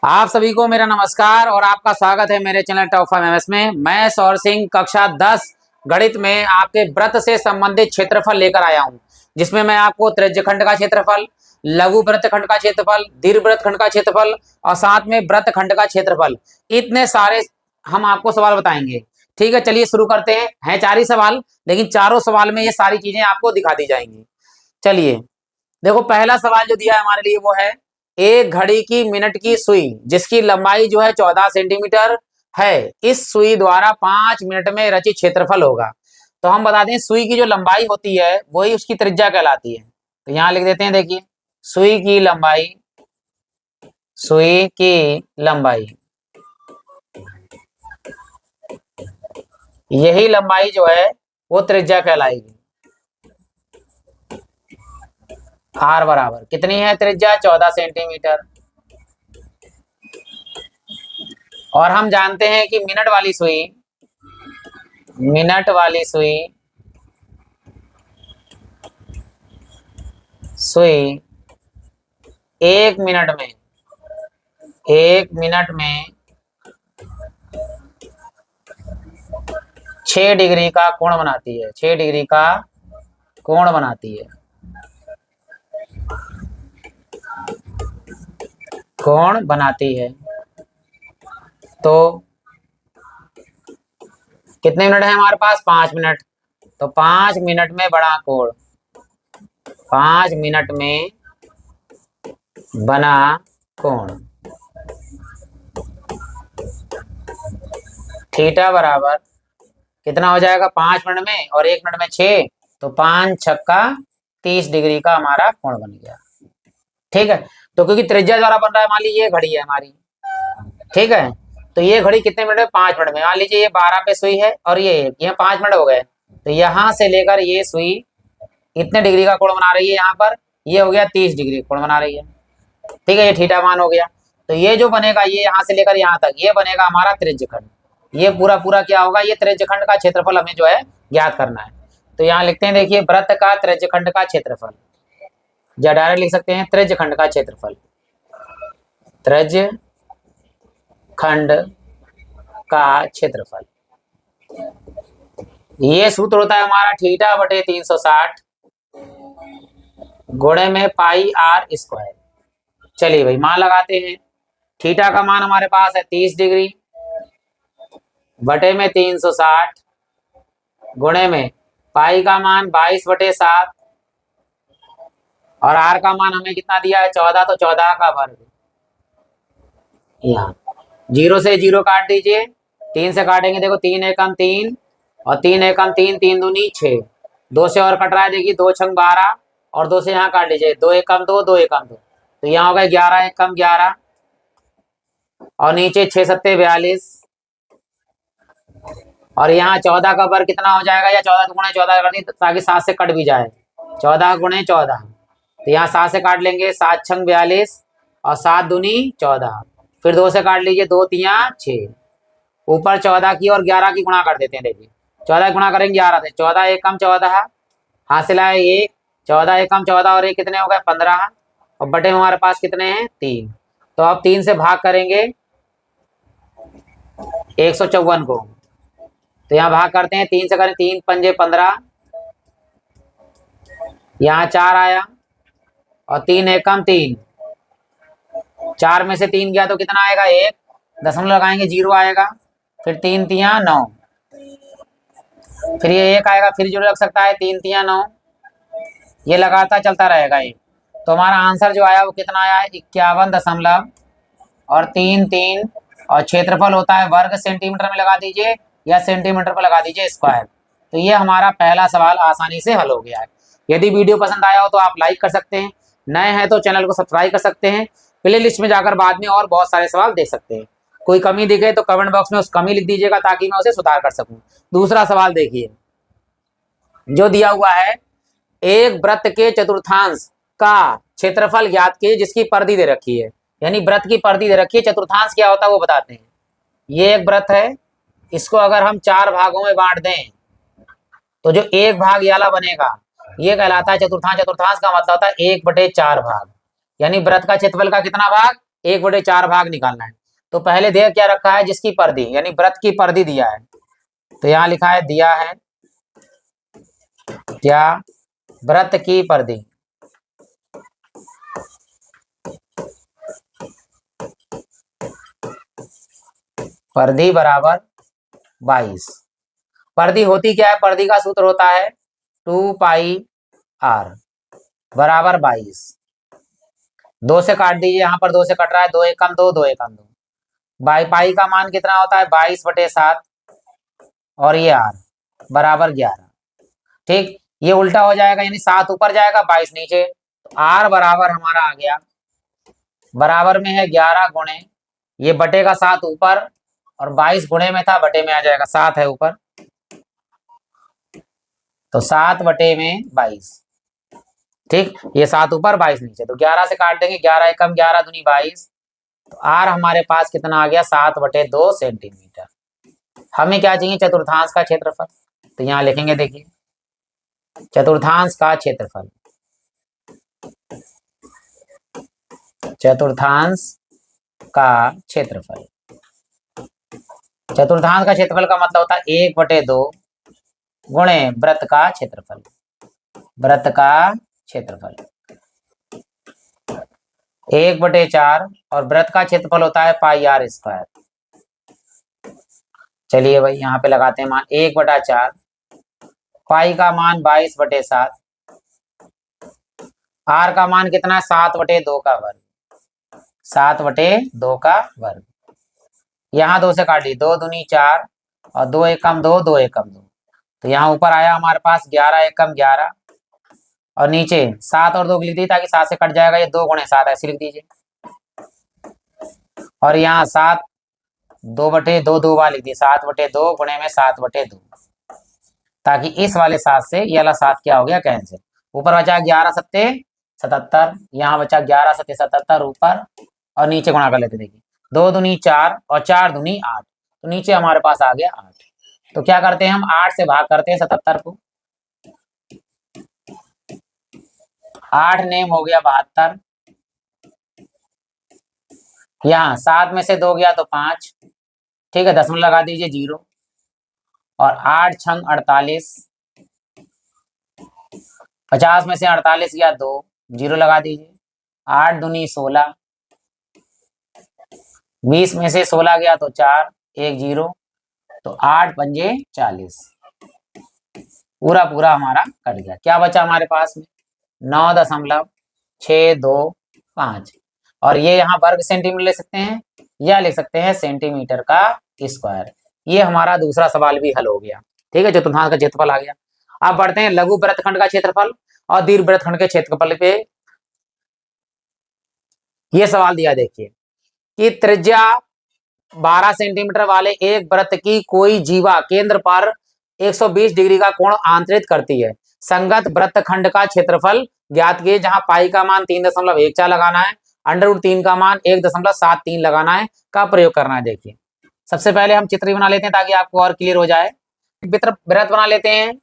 आप सभी को मेरा नमस्कार और आपका स्वागत है मेरे चैनल टॉप 5 एमएस में। मैं सौर सिंह कक्षा 10 गणित में आपके व्रत से संबंधित क्षेत्रफल लेकर आया हूं, जिसमें मैं आपको त्रिज्यखंड का क्षेत्रफल, लघु वृत्तखंड का क्षेत्रफल, दीर्घ वृत्तखंड का क्षेत्रफल और साथ में वृत्तखंड का क्षेत्रफल, इतने सारे हम आपको सवाल बताएंगे। ठीक है, चलिए शुरू करते हैं। 4 ही सवाल, लेकिन चारों सवाल में ये सारी चीजें आपको दिखा दी जाएंगी। चलिए देखो, पहला सवाल जो दिया है हमारे लिए वो है, एक घड़ी की मिनट की सुई जिसकी लंबाई जो है 14 सेंटीमीटर है, इस सुई द्वारा 5 मिनट में रचित क्षेत्रफल होगा। तो हम बता दें, सुई की जो लंबाई होती है वही उसकी त्रिज्या कहलाती है। तो यहां लिख देते हैं, देखिए सुई की लंबाई, सुई की लंबाई, यही लंबाई जो है वो त्रिज्या कहलाएगी। आर बराबर कितनी है त्रिज्या? 14 सेंटीमीटर। और हम जानते हैं कि मिनट वाली सुई, मिनट वाली सुई, सुई एक मिनट में, एक मिनट में 6 डिग्री का कोण बनाती है, 6 डिग्री का कोण बनाती है, कोण बनाती है। तो कितने मिनट है हमारे पास? 5 मिनट। तो 5 मिनट में बड़ा कोण, 5 मिनट में बना कोण थीटा बराबर कितना हो जाएगा? 5 मिनट में और 1 मिनट में 6, तो 5 छक्का 30 डिग्री का हमारा कोण बन गया। ठीक है, तो क्योंकि त्रिज्या द्वारा बन रहा है, मान लीजिए ये घड़ी है हमारी, ठीक है, तो ये घड़ी कितने मिनट में? 5 मिनट में। मान लीजिए ये 12 पे सुई है और ये 5 मिनट हो गए, तो यहां से लेकर ये सुई इतने डिग्री का कोण बना रही है, यहाँ पर ये हो गया 30 डिग्री कोण बना रही है। ठीक है, ये थीटा मान हो गया। तो ये जो बनेगा, ये यहाँ से लेकर यहाँ तक, ये बनेगा हमारा त्रिज्यखंड। ये पूरा पूरा क्या होगा? ये त्रिज्यखंड का क्षेत्रफल हमें जो है ज्ञात करना है। तो यहाँ लिखते हैं, देखिए वृत्त का त्रिज्यखंड का क्षेत्रफल, या डायरेक्ट लिख सकते हैं त्रिज्यखंड का क्षेत्रफल, त्रिज्यखंड का क्षेत्रफल। ये सूत्र होता है हमारा थीटा बटे 360 गुणे में पाई आर स्क्वायर। चलिए भाई मान लगाते हैं। थीटा का मान हमारे पास है 30 डिग्री बटे में 360 गुणे में पाई का मान 22/7 और आर का मान हमें कितना दिया है? 14, तो 14 का वर्ग। यहाँ 0 से 0 काट दीजिए, 3 से काटेंगे, देखो 3 एकम 3 और 3 एकम 3, 3 दूनी 6, 2 से और कट रहा है, देखिए 2 छंग 12 और 2 से यहाँ काट लीजिए, 2 एकम 2, 2 एकम 2, तो यहाँ हो गया 11 एकम 11 और नीचे 6 सत्ते 42 और यहाँ 14 का वर्ग कितना हो जाएगा? या 14 गुणे 14 कर दी ताकि 7 से कट भी जाए, 14 गुणे 14, तो यहाँ 7 से काट लेंगे, 7 छंग 42 और 7 दूनी 14, फिर 2 से काट लीजिए, 2 तिया 6, ऊपर 14 की और 11 की गुणा कर देते हैं। देखिए 14 गुणा करेंगे 11 से, 14 एकम 14 हासिल आए 1, 14 एकम 14 और 1 कितने हो गए? 15 और बटे में हमारे पास कितने हैं? 3। तो अब 3 से भाग करेंगे 154 को, तो यहाँ भाग करते हैं, 3 से करें, 3 पंजे 15, यहाँ 4 आया और 3 एकम 3, 4 में से 3 गया तो कितना आएगा? 1, दशमलव लगाएंगे 0 आएगा, फिर 3 तिया 9, फिर ये 1 आएगा, फिर 0 लग सकता है, 3 तिया 9, ये लगातार चलता रहेगा ये। तो हमारा आंसर जो आया वो कितना आया है? 51 दशमलव और 3 और क्षेत्रफल होता है वर्ग सेंटीमीटर में लगा दीजिए या सेंटीमीटर पर लगा दीजिए स्क्वायर। तो ये हमारा पहला सवाल आसानी से हल हो गया है। यदि वीडियो पसंद आया हो तो आप लाइक कर सकते हैं, नए हैं तो चैनल को सब्सक्राइब कर सकते हैं, प्ले लिस्ट में जाकर बाद में और बहुत सारे सवाल देख सकते हैं। कोई कमी दिखे तो कमेंट बॉक्स में उस कमी लिख दीजिएगा ताकि मैं उसे सुधार कर सकूं। दूसरा सवाल देखिए जो दिया हुआ है, एक वृत्त के चतुर्थांश का क्षेत्रफल ज्ञात कीजिए जिसकी परिधि दे रखी है। यानी वृत्त की परिधि दे रखी है, चतुर्थांश क्या होता है वो बताते हैं। ये एक वृत्त है, इसको अगर हम 4 भागों में बांट दें तो जो एक भाग ये वाला बनेगा ये कहलाता है चतुर्थांश। चतुर्थांश का मतलब होता है 1/4 भाग, यानी वृत्त का क्षेत्रफल का कितना भाग? 1/4 भाग निकालना है। तो पहले दे क्या रखा है, जिसकी परिधि यानी वृत्त की परिधि दिया है, तो यहाँ लिखा है दिया है क्या, वृत्त की परिधि, परिधि बराबर 22। परिधि होती क्या है, परिधि का सूत्र होता है 2πr बराबर 22। 2 से काट दीजिए, यहाँ पर 2 से कट रहा है, 2 एकम 2, 2 एकम 2, पाई का मान कितना होता है 22/7 और ये r बराबर 11। ठीक, ये उल्टा हो जाएगा यानी 7 ऊपर जाएगा 22 नीचे, तो r बराबर हमारा आ गया, बराबर में है 11 गुणे, ये बटे का 7 ऊपर और 22 गुणे में था, बटे में आ जाएगा, 7 है ऊपर, तो 7/22। ठीक, ये 7 ऊपर 22 नीचे, तो 11 से काट देंगे, 11 एकम 11 दूनी 22, तो r हमारे पास कितना आ गया 7/2 सेंटीमीटर। हमें क्या चाहिए, चतुर्थांश का क्षेत्रफल, तो यहाँ लिखेंगे, देखिए चतुर्थांश का क्षेत्रफल, चतुर्थांश का क्षेत्रफल, चतुर्थांश का क्षेत्रफल का मतलब होता है 1/2 गुणे वृत्त का क्षेत्रफल, वृत्त का क्षेत्रफल 1/4 और वृत्त का क्षेत्रफल होता है πr²। चलिए भाई यहाँ पे लगाते हैं मान 1/4, पाई का मान 22/7, r का मान कितना है 7/2 का वर्ग, 7/2 का वर्ग, यहाँ 2 से काट ली, 2 दूनी 4 और 2 एकम 2, 2 एकम 2, तो यहाँ ऊपर आया हमारे पास 11 एकम 11 और नीचे 7 और 2 लिख दी ताकि 7 से कट जाएगा, ये 2 गुणे 7 ऐसे लिख दीजिए, और यहाँ 7 2/2 2 बार लिख दिए, 7/2 गुणे में 7/2, ताकि इस वाले 7 से ये वाला 7 क्या हो गया कैंसिल, ऊपर बचा 11 सत्ते 77, यहाँ बचा 11 सत्ते 77 ऊपर और नीचे गुणा कर लेते, देखिए 2 दूनी 4 और 4 दूनी 8, तो नीचे हमारे पास आ गया 8। तो क्या करते हैं हम 8 से भाग करते हैं 77 को, 8 नेम हो गया 72, यहाँ 7 में से 2 गया तो 5, ठीक है, दशमलव लगा दीजिए 0, और 8 छंग 48, 50 में से 48 गया 2, 0 लगा दीजिए, 8 दूनी 16, 20 में से 16 गया तो 4, 1 0, तो 8 पंजे 40, पूरा पूरा हमारा कट गया, क्या बचा हमारे पास में 9.625, और ये यहाँ वर्ग सेंटीमीटर ले सकते हैं या लिख सकते हैं सेंटीमीटर का स्क्वायर। ये हमारा दूसरा सवाल भी हल हो गया, ठीक है, चतुर्थांश का क्षेत्रफल आ गया। अब बढ़ते हैं लघु वृत्तखंड का क्षेत्रफल और दीर्घ वृत्तखंड के क्षेत्रफल पे। ये सवाल दिया देखिए कि त्रिज्या 12 सेंटीमीटर वाले एक वृत्त की कोई जीवा केंद्र पर 120 डिग्री का कोण आंतरित करती है, संगत वृत्तखंड का क्षेत्रफल ज्ञात कीजिए, जहां पाई का मान 3.14 लगाना है, √3 का मान 1.73 लगाना है, का प्रयोग करना है। देखिए सबसे पहले हम चित्र बना लेते हैं ताकि आपको और क्लियर हो जाए। वृत्त बना लेते हैं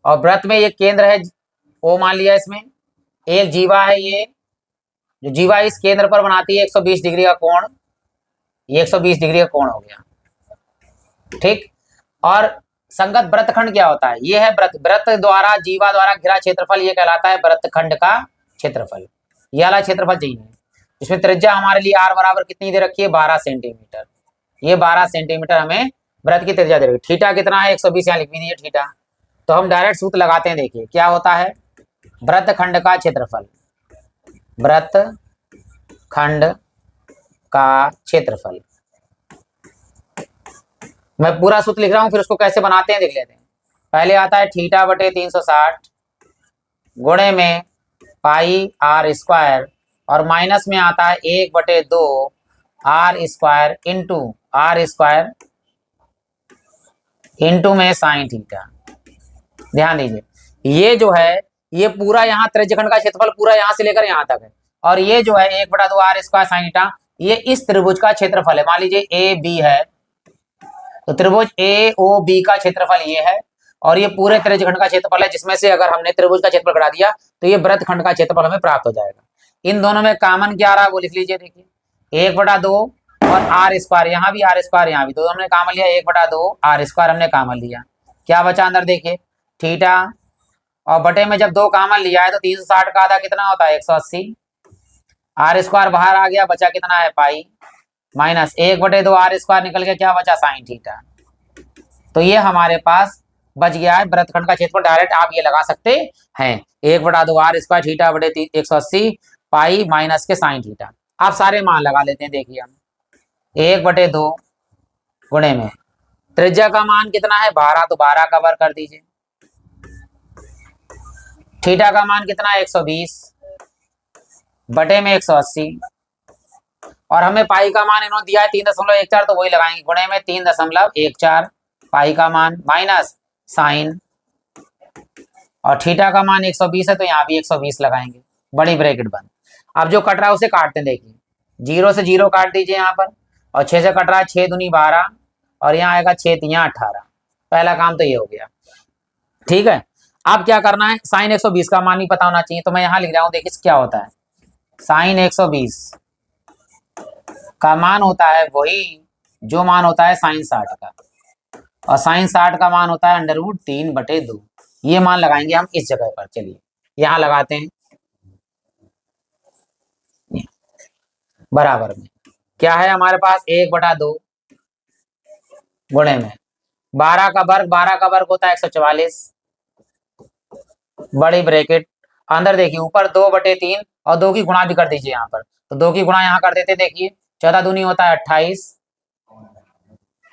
और वृत्त में ये केंद्र है ओ मान लिया, इसमें एक जीवा है, ये जो जीवा इस केंद्र पर बनाती है 120 डिग्री का कोण, ये 120 डिग्री का कोण हो गया, ठीक। और संगत वृत्तखंड क्या होता है, ये है वृत्त द्वारा जीवा द्वारा घिरा क्षेत्रफल, ये कहलाता है वृत्तखंड का क्षेत्रफल। ये वाला क्षेत्रफल चाहिए, इसमें त्रिज्या हमारे लिए r बराबर कितनी दे रखी है 12 सेंटीमीटर, ये 12 सेंटीमीटर हमें वृत्त की त्रिज्या दे रखी है। थीटा कितना है 120, यहाँ लिख दीजिए थीटा। तो हम डायरेक्ट सूत्र लगाते हैं, देखिए क्या होता है वृत्तखंड का क्षेत्रफल, वृत्तखंड का क्षेत्रफल, मैं पूरा सूत्र लिख रहा हूं, फिर उसको कैसे बनाते हैं देख लेते हैं। पहले आता है θ/360 गुणे में πr² और माइनस में आता है 1/2 r² इंटू में sin थीटा। ध्यान दीजिए ये जो है ये पूरा यहाँ त्रिज्यखंड का क्षेत्रफल पूरा यहाँ से लेकर यहाँ तक है, और ये जो है 1/2 r² sin थीटा, ये इस त्रिभुज का क्षेत्रफल है। मान लीजिए ए बी है, तो त्रिभुज ए ओ बी का क्षेत्रफल ये है, और ये पूरे त्रिज्यखंड का क्षेत्रफल है, जिसमें से अगर हमने त्रिभुज का क्षेत्रफल घटा दिया तो ये वृत्तखंड का क्षेत्रफल हमें प्राप्त हो जाएगा। इन दोनों में कॉमन क्या आ रहा है वो लिख लीजिए, देखिए 1/2 और आर स्क्वायर, यहाँ भी आर स्क्वायर, यहाँ भी, तो हमने कॉमन लिया 1/2 आर स्क्वायर हमने कॉमन लिया। क्या बचा अंदर देखिए, थीटा, और बटे में जब 2 कॉमन लिया है तो 360 का आधा कितना होता है 180, आर स्क्वायर बाहर आ गया, बचा कितना है पाई, माइनस 1/2 आर स्क्वायर निकल गया, क्या बचा साइन थीटा। तो ये हमारे पास बच गया है वृत्तखंड का क्षेत्रफल। डायरेक्ट आप ये लगा सकते हैं 1/2 आर स्क्वायर थीटा बटे 180 पाई माइनस के साइन थीटा। आप सारे मान लगा लेते हैं, देखिए हम 1/2 गुणे में त्रिज्या का मान कितना है 12, तो 12 का वर्ग कर दीजिए, थीटा का मान कितना है 120 बटे में 180, और हमें पाई का मान इन्होंने दिया है 3.14, तो वही लगाएंगे गुणे में 3.14 पाई का मान माइनस साइन, और थीटा का मान 120 है तो यहाँ भी 120 लगाएंगे, बड़ी ब्रैकेट बंद। अब जो कट रहा है उसे काटते हैं, देखिए 0 से 0 काट दीजिए यहाँ पर, और 6 से कट रहा है 6 दूनी 12, और यहाँ आएगा 6 तियां 18। पहला काम तो ये हो गया, ठीक है। अब क्या करना है, साइन 120 का मान भी पता होना चाहिए, तो मैं यहाँ लिख रहा हूँ, देखिए क्या होता है, साइन 120 का मान होता है वही जो मान होता है साइन 60 का, और साइन 60 का मान होता है √3/2। ये मान लगाएंगे हम इस जगह पर, चलिए यहाँ लगाते हैं, बराबर में क्या है हमारे पास 1/2 गुणे में 12 का वर्ग, 12 का वर्ग होता है 144, बड़ी ब्रैकेट, अंदर देखिए ऊपर 2/3 और 2 की गुणा भी कर दीजिए यहाँ पर, तो 2 की गुणा यहाँ कर देते, देखिए 14 दूनी होता है 28,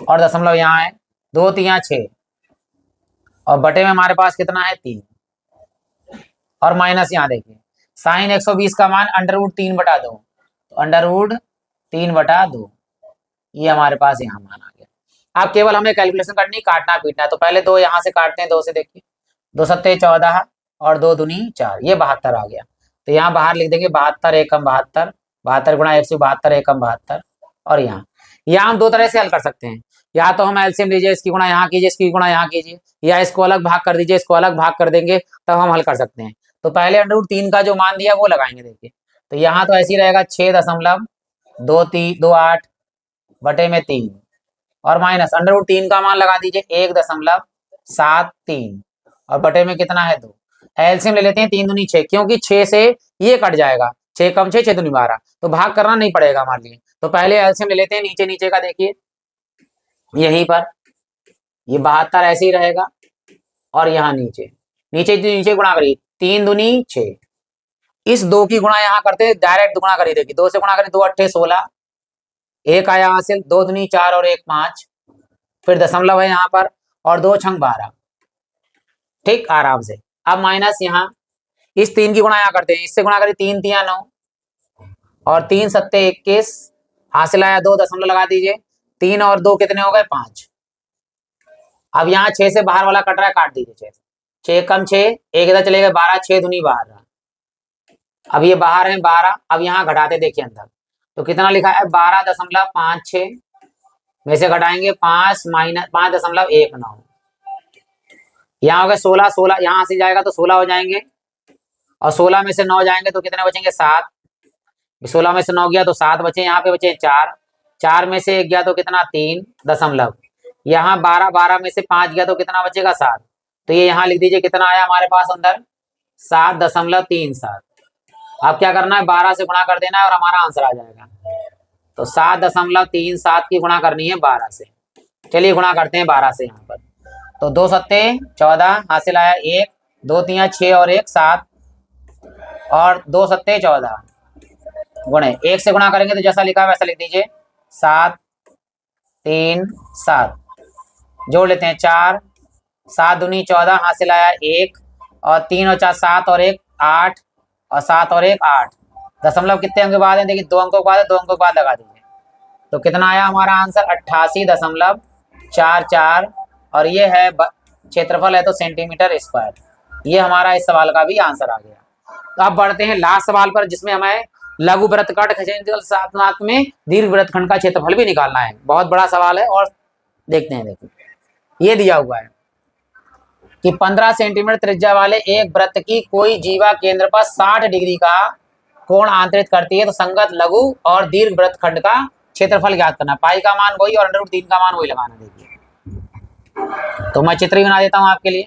और दशमलव यहाँ है 2 तियां 6, और बटे में हमारे पास कितना है 3, और माइनस यहाँ देखिए साइन 120 का मान √3/2, तो √3/2, ये हमारे पास यहाँ मान आ गया। अब केवल हमें कैलकुलेशन करनी, काटना पीटना है, तो पहले 2 यहाँ से काटते हैं, 2 से देखिए 2 सत्ते 14 और 2 दूनी 4, ये 72 आ गया, तो यहाँ बाहर लिख देंगे 72 एकम 72, 72 गुणा 172 एकम 72, और यहाँ हम 2 तरह से हल कर सकते हैं, या तो हम एलसीएम लीजिए, इसकी गुणा यहाँ कीजिए, इसकी गुणा यहाँ कीजिए, या इसको अलग भाग कर दीजिए, इसको अलग भाग कर देंगे, तब हम हल कर सकते हैं। तो पहले √3 का जो मान दिया वो लगाएंगे, देखिए तो यहाँ तो ऐसे ही रहेगा 6.28 बटे में 3, और माइनस √3 का मान लगा दीजिए 1.73, और बटे में कितना है 2, एलसीएम ले लेते हैं 3 दूनी 6, क्योंकि 6 से ये कट जाएगा, 6 कम 6 6 दूनी 12, तो भाग करना नहीं पड़ेगा हमारे लिए, तो पहले एलसीएम ले लेते हैं, नीचे नीचे का देखिए यहीं पर ये 72 ऐसे ही रहेगा, और यहाँ नीचे नीचे नीचे गुणा करिए 3 दूनी 6, इस 2 की गुणा यहाँ करते डायरेक्ट गुणा करिए, देखिए 2 से गुणा करें 2 अट्ठे 16, 1 आया हासिल, 2 दूनी 4 और 1 5, फिर दशमलव है यहाँ पर, और 2 छंग 12, ठीक आराम से। अब माइनस यहाँ इस 3 की गुणा यहाँ करते हैं, इससे गुणा करिए 3 तियां 9, और 3 सत्ते 21, हासिल आया 2, दशमलव लगा दीजिए, 3 और 2 कितने हो गए 5। अब यहाँ 6 से बाहर वाला कट रहा है, काट दीजिए 6 कम 6, 1 इधर चले गए 12, 6 दूनी 12, अब ये बाहर है 12, अब यहाँ घटाते देखिए अंदर, तो कितना लिखा है 12.56 में से घटाएंगे 5 माइनस 5.19, यहाँ हो गए 16, 16 यहाँ से जाएगा तो 16 हो जाएंगे, और 16 में से 9 जाएंगे तो कितने बचेंगे 7, 16 में से 9 गया तो 7 बचे, यहाँ पे बचे 4, 4 में से 1 गया तो कितना 3 दशमलव, यहाँ 12, 12 में से 5 गया तो कितना बचेगा 7, तो ये यहाँ लिख दीजिए कितना आया हमारे पास अंदर 7.37। अब क्या करना है 12 से गुणा कर देना है और हमारा आंसर आ जाएगा, तो 7.37 की गुणा करनी है 12 से। चलिए गुणा करते हैं 12 से यहाँ पर, तो 2 सत्ते 14 हासिल आया 1, 2 तियां 6 और 1 7, और 2 सत्ते 14 गुणे 1 से गुणा करेंगे तो जैसा लिखा वैसा लिख दीजिए 7 3 7, जोड़ लेते हैं 4, 7 दूनी 14 हासिल आया 1, और 3 और 4 7 और 1 8, और 7 और 1 8, दशमलव कितने अंक के बाद है, देखिए 2 अंकों के बाद है, 2 अंकों के बाद लगा दीजिए, तो कितना आया हमारा आंसर 88.44, और ये है क्षेत्रफल है तो सेंटीमीटर स्क्वायर। ये हमारा इस सवाल का भी आंसर आ गया। तो अब बढ़ते हैं लास्ट सवाल पर, जिसमें हमें लघु वृत्तखंड साथ में दीर्घ वृत्तखंड का क्षेत्रफल भी निकालना है। बहुत बड़ा सवाल है, और देखते हैं, देखिए ये दिया हुआ है कि 15 सेंटीमीटर त्रिज्या वाले एक वृत्त की कोई जीवा केंद्र पर 60 डिग्री का कोण आंतरित करती है, तो संगत लघु और दीर्घ वृत्तखंड का क्षेत्रफल ज्ञात करना। पाई का मान वही और √3 का मान वही लगाना। देखिए तो मैं चित्र ही बना देता हूं आपके लिए।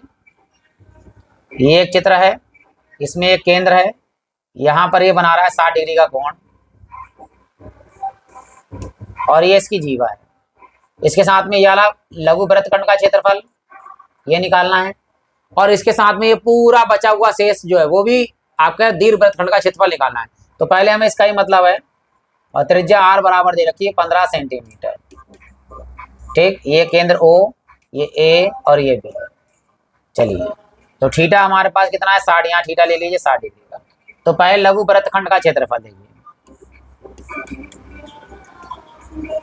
ये एक चित्र है, इसमें एक केंद्र है, यहां पर ये बना रहा है 60 डिग्री का कोण, और ये इसकी जीवा है। इसके साथ में ये वाला लघु वृत्तखंड का क्षेत्रफल ये निकालना है, और इसके साथ में ये पूरा बचा हुआ शेष जो है वो भी आपका दीर्घ वृत्तखंड का क्षेत्रफल निकालना है। तो पहले हमें इसका ही मतलब है, और त्रिज्या r बराबर दे रखी है 15 सेंटीमीटर। ठीक, ये केंद्र O, ये A और ये B। चलिए तो थीटा हमारे पास कितना है 60, यहाँ थीटा ले लीजिए 60 डिग्री का। तो पहले लघु वृत्तखंड का क्षेत्रफल देखिए,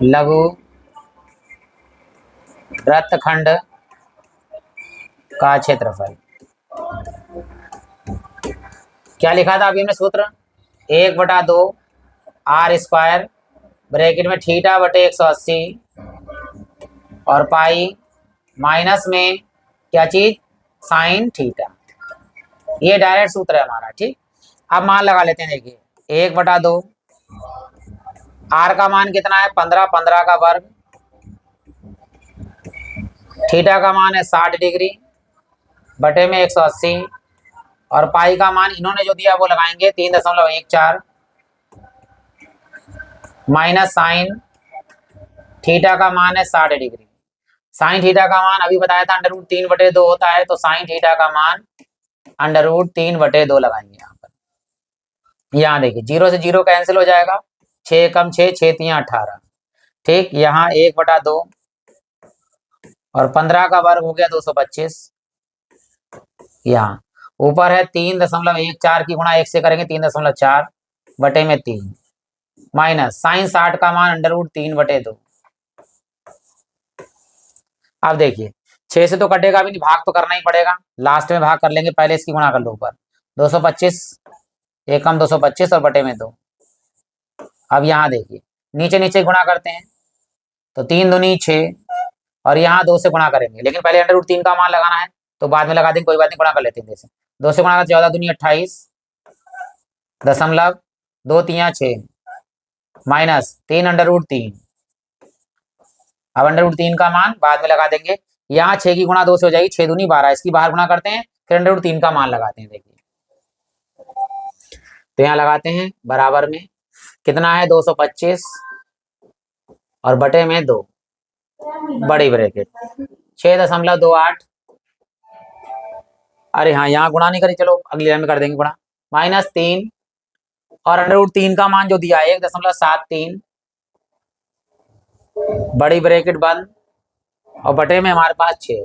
लघु वृत्तखंड का क्षेत्रफल क्या लिखा था अभी हमने सूत्र, 1/2 r² ब्रैकेट में थीटा बटे 180 और पाई माइनस में क्या चीज साइन थीटा। ये डायरेक्ट सूत्र है हमारा। ठीक, अब मान लगा लेते हैं। देखिए 1/2 r का मान कितना है 15, 15 का वर्ग, थीटा का मान है 60 डिग्री बटे में 180, और पाई का मान इन्होंने जो दिया वो लगाएंगे 3.14 माइनस साइन थीटा का मान है 60 डिग्री। साइन थीटा का मान अभी बताया था √3/2 होता है, तो साइन थीटा का मान √3/2 लगाएंगे यहाँ पर। यहाँ देखिए 0 से 0 कैंसिल हो जाएगा, 6 कम 6, 6 3 18। ठीक, यहाँ 1/2 और 15 का वर्ग हो गया 225। यहाँ ऊपर है 3.14 की गुणा 1 से करेंगे 3.4 बटे में 3 माइनस साइन 60 का मान √3/2। अब देखिए 6 से तो कटेगा भी नहीं, भाग तो करना ही पड़ेगा, लास्ट में भाग कर लेंगे, पहले इसकी गुणा कर लो ऊपर 225, 1 कम 225 और बटे में 2। अब यहाँ देखिए नीचे नीचे गुणा करते हैं, तो 3 दूनी 6 और यहाँ 2 से गुणा करेंगे, लेकिन पहले √3 का मान लगाना है तो बाद में लगा देंगे, कोई बात नहीं, गुणा कर लेते हैं। जैसे 2 से गुणा कर 14 दूनी 28 दशमलव 2 3 6 माइनस 3 √3। अब √3 का मान बाद में लगा देंगे, यहाँ 6 की गुणा 2 से हो जाएगी, 6 दूनी 12, इसकी बाहर गुणा करते हैं, फिर √3 का मान लगाते हैं। देखिए तो यहाँ लगाते हैं बराबर में कितना है 225 और बटे में 2 बड़ी ब्रैकेट 6.28। अरे हाँ यहाँ गुणा नहीं करी, चलो अगली लाइन में कर देंगे गुणा, माइनस 3 और √3 का मान जो दिया है 1.73 बड़ी ब्रैकेट बंद और बटे में हमारे पास 6।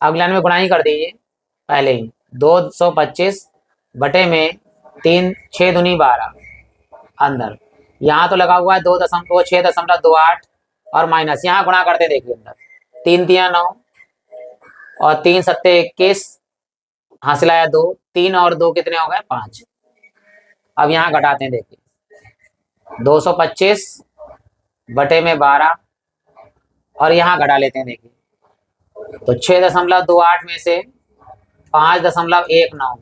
अगली लाइन में गुणा ही कर दीजिए पहले ही, 225 बटे में 3, 6 दूनी 12 अंदर, यहाँ तो लगा हुआ है 6.28 और माइनस यहाँ गुणा करते देखिए अंदर 3 3 9 और 3 7 21 हासिल आया 2, 3 और 2 कितने हो गए 5। अब यहाँ घटाते हैं देखिए 225 बटे में 12 और यहाँ घटा लेते हैं देखिए, तो 6.28 में से 5.19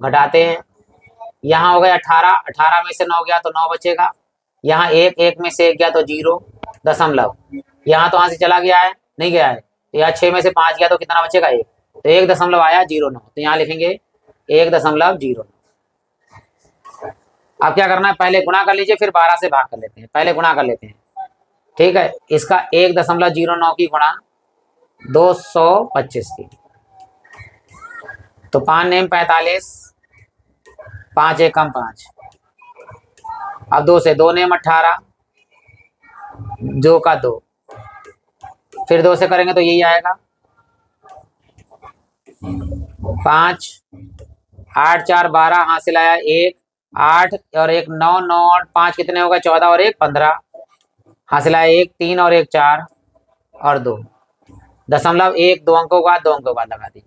घटाते हैं, यहाँ हो गया 18, 18 में से 9 गया तो 9 बचेगा, यहाँ 1, 1 में से 1 गया तो 0 दशमलव, यहाँ तो यहाँ से चला गया है नहीं गया है, तो यहाँ 6 में से 5 गया तो कितना बचेगा 1, तो 1 दशमलव आया 0.9, तो यहाँ लिखेंगे 1.09। अब क्या करना है, पहले गुणा कर लीजिए फिर 12 से भाग कर लेते हैं, पहले गुणा कर लेते हैं। ठीक है, इसका 1.09 की गुणा 225 की, तो 5 नेम 45, 5 1 कम 5, अब 2 से 2 नेम 18, 2 का 2, फिर 2 से करेंगे तो यही आएगा 5, 8 4 12 हासिल आया 1, 8 और 1 9, 9 और 5 कितने हो गए 14 और 1 15 हासिल आया 1, 3 और 1 4 और 2 दशमलव 1, 2 अंकों के बाद 2 अंकों के बाद लगा दी,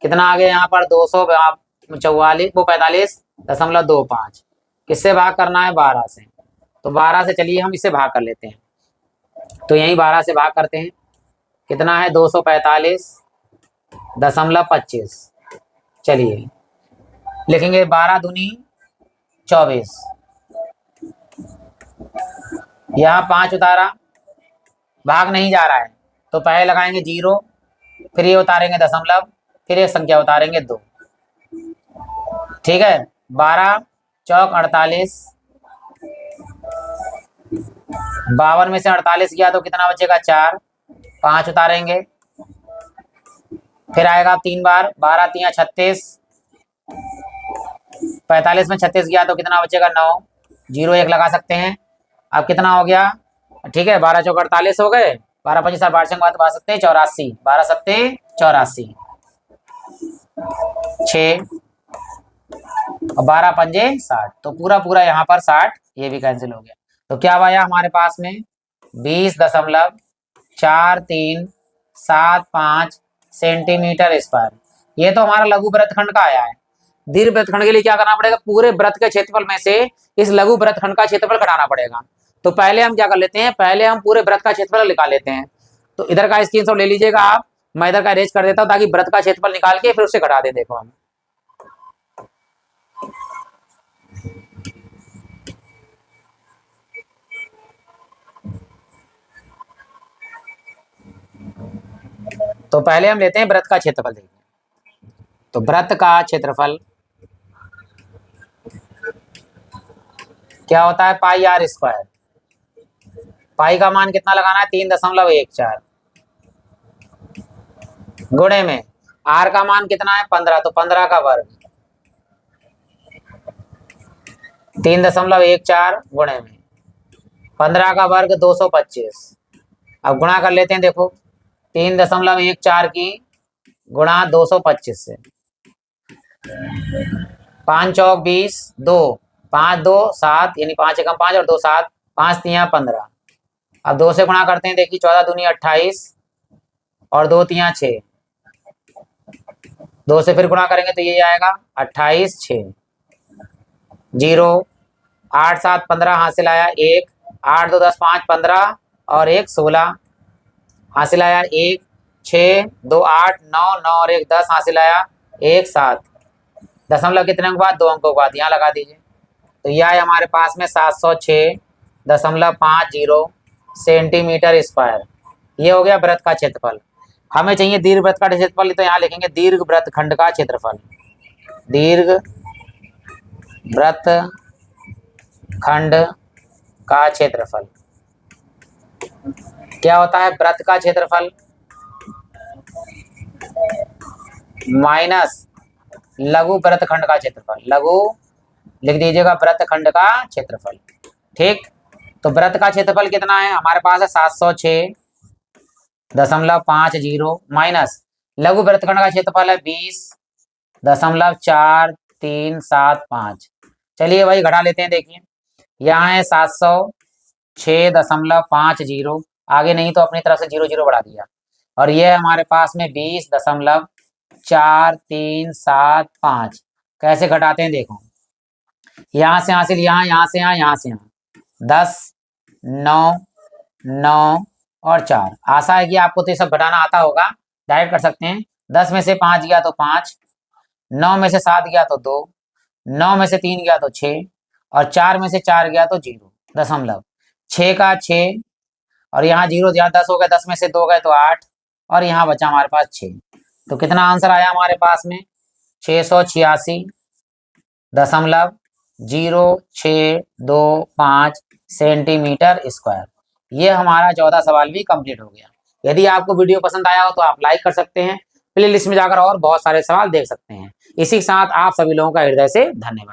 कितना आ गया यहाँ पर 244 वो 45.25। किससे भाग करना है 12 से, तो 12 से चलिए हम इसे भाग कर लेते हैं, तो यहीं 12 से भाग करते हैं, कितना है 245.25। चलिए लिखेंगे 12 दूनी 24 यहाँ 5 उतारा, भाग नहीं जा रहा है, तो पहले लगाएंगे 0, फिर ये उतारेंगे दशमलव, फिर एक संख्या उतारेंगे 2। ठीक है, 12 चौक 48, 52 में से 48 गया तो कितना बचेगा 4, 5 उतारेंगे, फिर आएगा 3 बार, 12 3 36, 45 में 36 गया तो कितना बचेगा 9, 0 1 लगा सकते हैं। अब कितना हो गया, ठीक है, 12 चौक 48 हो गए, 12 25 12 से बात सकते हैं 84, 12 सत्ते 84, 6 और 12 पंजे 60, तो पूरा पूरा यहाँ पर 60, ये भी कैंसिल हो गया। तो क्या आया हमारे पास में 20.4375 सेंटीमीटर स्क्वायर। ये तो हमारा लघु वृत्तखंड का आया है। दीर्घ वृत्तखंड के लिए क्या करना पड़ेगा, पूरे वृत्त के क्षेत्रफल में से इस लघु वृत्तखंड का क्षेत्रफल घटाना पड़ेगा। तो पहले हम क्या कर लेते हैं, पहले हम पूरे वृत्त का क्षेत्रफल निकाल लेते हैं। तो इधर का स्क्रीनशॉट ले लीजिएगा आप, मैं इधर का अरेंज कर देता हूं ताकि वृत्त का क्षेत्रफल निकाल के फिर उससे घटा दें। देखो हम तो पहले हम लेते हैं वृत्त का क्षेत्रफल। देखिए तो वृत्त का क्षेत्रफल क्या होता है, पाई आर स्क्वायर। पाई का मान कितना लगाना है, 3.14, गुणे में आर का मान कितना है 15, तो 15 का वर्ग, 3.14 गुणे में 15 का वर्ग 225। अब गुणा कर लेते हैं, देखो 3.14 की गुणा 225 से, 5 चौक 20, 2 5 2 7, यानी 5 एकम 5 और 2 7, 5 3 15। अब 2 से गुणा करते हैं, देखिए 14 दूनी 28 और 2 3 6, 2 से फिर गुणा करेंगे तो ये आएगा 28 6, 0 8 7 15 हासिल आया 1, 8 2 10 5 15 और 1 16 हासिल आया 1, 6 2 8 9 9 और 1 10 हासिल आया 1 7। दशमलव कितने अंक बाद, 2 अंकों के बाद, यहाँ लगा दीजिए। तो यह है हमारे पास में 706.50 सेंटीमीटर स्क्वायर। ये हो गया वृत्त का क्षेत्रफल। हमें चाहिए दीर्घ वृत्त का क्षेत्रफल, तो यहाँ लिखेंगे दीर्घ वृत्त खंड का क्षेत्रफल। दीर्घ वृत्त खंड का क्षेत्रफल क्या होता है, वृत्त का क्षेत्रफल माइनस लघु वृत्तखंड का क्षेत्रफल। लघु लिख दीजिएगा वृत्तखंड का क्षेत्रफल। ठीक, तो वृत्त का क्षेत्रफल कितना है हमारे पास है 706.50 माइनस लघु वृत्तखंड का क्षेत्रफल है 20.4375। चलिए भाई घटा लेते हैं। देखिए यहाँ है 706.50, आगे नहीं तो अपनी तरफ से 0 0 बढ़ा दिया, और ये है हमारे पास में 20.4375। कैसे घटाते हैं, देखो यहाँ से हासिल यहाँ, यहाँ से यहाँ, यहाँ से यहाँ, 10 9 9 और 4। आशा है कि आपको तो ये सब घटाना आता होगा, डायरेक्ट कर सकते हैं। 10 में से 5 गया तो 5, 9 में से 7 गया तो 2, 9 में से 3 गया तो 6 और 4 में से 4 गया तो 0 दशमलव, 6 का 6 और यहाँ 0, यहाँ 10 हो गए, 10 में से 2 गए तो 8 और यहाँ बचा हमारे पास 6। तो कितना आंसर आया हमारे पास में, 686.0625 सेंटीमीटर स्क्वायर। ये हमारा 14 सवाल भी कंप्लीट हो गया। यदि आपको वीडियो पसंद आया हो तो आप लाइक कर सकते हैं, प्ले लिस्ट में जाकर और बहुत सारे सवाल देख सकते हैं। इसी के साथ आप सभी लोगों का हृदय से धन्यवाद।